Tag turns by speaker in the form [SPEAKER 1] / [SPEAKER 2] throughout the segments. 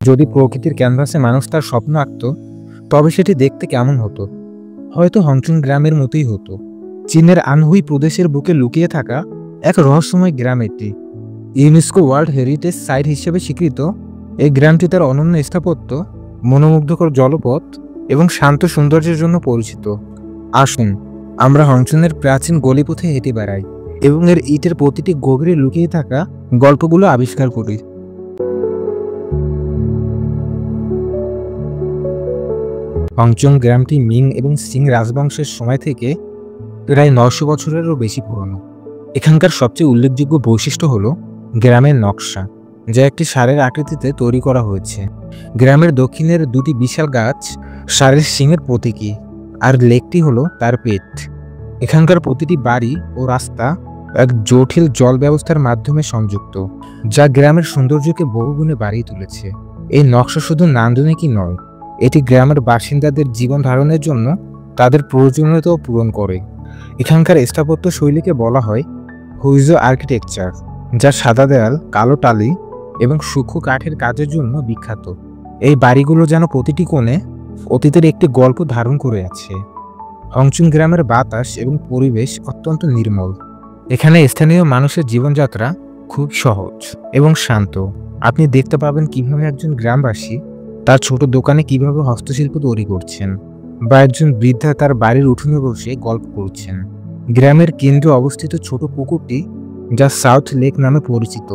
[SPEAKER 1] যদি প্রকৃতির ক্যানভাসে মানুষ তার স্বপ্ন আঁকত, তবে সেটি দেখতে কেমন হতো? হয়তো হংচুং গ্রামের মতোই হতো। চীনের আনহুই প্রদেশের বুকে লুকিয়ে থাকা এক রহস্যময় গ্রাম এটি। ইউনেস্কো ওয়ার্ল্ড হেরিটেজ সাইট হিসেবে স্বীকৃত এই গ্রামটি তার অনন্য স্থাপত্য, মনোমুগ্ধকর জলপথ এবং শান্ত সৌন্দর্যের জন্য পরিচিত। আসুন আমরা হংচুংয়ের প্রাচীন গলিপথে হেঁটে বেড়াই এবং এর ইটের প্রতিটি গভীরে লুকিয়ে থাকা গল্পগুলো আবিষ্কার করি। হংচুং গ্রামটি মিং এবং সিং রাজবংশের সময় থেকে প্রায় 900 বছরেরও বেশি পুরনো। এখানকার সবচেয়ে উল্লেখযোগ্য বৈশিষ্ট্য হল গ্রামের নকশা, যা একটি ষাঁড়ের আকৃতিতে তৈরি করা হয়েছে। গ্রামের দক্ষিণের দুটি বিশাল গাছ ষাঁড়ের শিংয়ের প্রতীকী, আর লেকটি হলো তার পেট। এখানকার প্রতিটি বাড়ি ও রাস্তা এক জটিল জল ব্যবস্থার মাধ্যমে সংযুক্ত, যা গ্রামের সৌন্দর্যকে বহুগুণে বাড়িয়ে তুলেছে। এই নকশা শুধু নান্দনিকই নয়, এটি গ্রামের বাসিন্দাদের জীবন ধারণের জন্য তাদের প্রয়োজনীয়তাও পূরণ করে। এখানকার স্থাপত্য শৈলীকে বলা হয় হুইজো আর্কিটেকচার, যা সাদা দেয়াল, কালো টালি এবং সূক্ষ্ম কাঠের কাজের জন্য বিখ্যাত। এই বাড়িগুলো যেন প্রতিটি কোণে অতীতের একটি গল্প ধারণ করে আছে। হংচুং গ্রামের বাতাস এবং পরিবেশ অত্যন্ত নির্মল। এখানে স্থানীয় মানুষের জীবনযাত্রা খুব সহজ এবং শান্ত। আপনি দেখতে পাবেন কিভাবে একজন গ্রামবাসী তার ছোট দোকানে কিভাবে হস্তশিল্প তৈরি করছেন, বা একজন বৃদ্ধা তার বাড়ির উঠোনে বসে গল্প করছেন। গ্রামের কেন্দ্রে অবস্থিত ছোট পুকুরটি, যা সাউথ লেক নামে পরিচিত,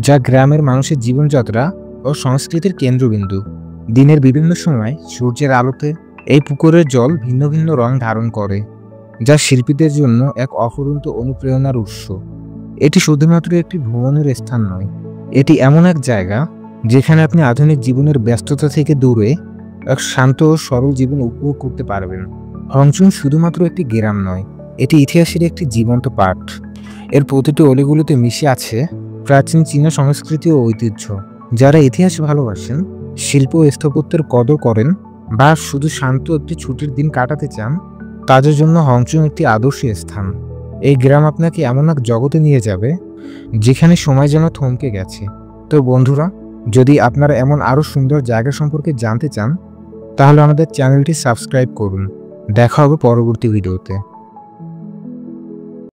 [SPEAKER 1] যা গ্রামের মানুষের জীবনযাত্রা ও সংস্কৃতির কেন্দ্রবিন্দু। দিনের বিভিন্ন সময় সূর্যের আলোতে এই পুকুরের জল ভিন্ন ভিন্ন রং ধারণ করে, যা শিল্পীদের জন্য এক অফুরন্ত অনুপ্রেরণার উৎস। এটি শুধুমাত্র একটি ভ্রমণের স্থান নয়, এটি এমন এক জায়গা যেখানে আপনি আধুনিক জীবনের ব্যস্ততা থেকে দূরে এক শান্ত ও সরল জীবন উপভোগ করতে পারবেন। হংচুং শুধুমাত্র একটি গ্রাম নয়, এটি ইতিহাসের একটি জীবন্ত পাঠ। এর প্রতিটি অলিগুলিতে মিশে আছে প্রাচীন চীনা সংস্কৃতি ও ঐতিহ্য। যারা ইতিহাস ভালোবাসেন, শিল্প ও স্থাপত্যের কদর করেন, বা শুধু শান্ত একটি ছুটির দিন কাটাতে চান, তাদের জন্য হংচুং একটি আদর্শ স্থান। এই গ্রাম আপনাকে এমন এক জগতে নিয়ে যাবে যেখানে সময় যেন থমকে গেছে। তো বন্ধুরা, যদি আপনারা এমন আরও সুন্দর জায়গা সম্পর্কে জানতে চান, তাহলে আমাদের চ্যানেলটি সাবস্ক্রাইব করুন। দেখা হবে পরবর্তী ভিডিওতে।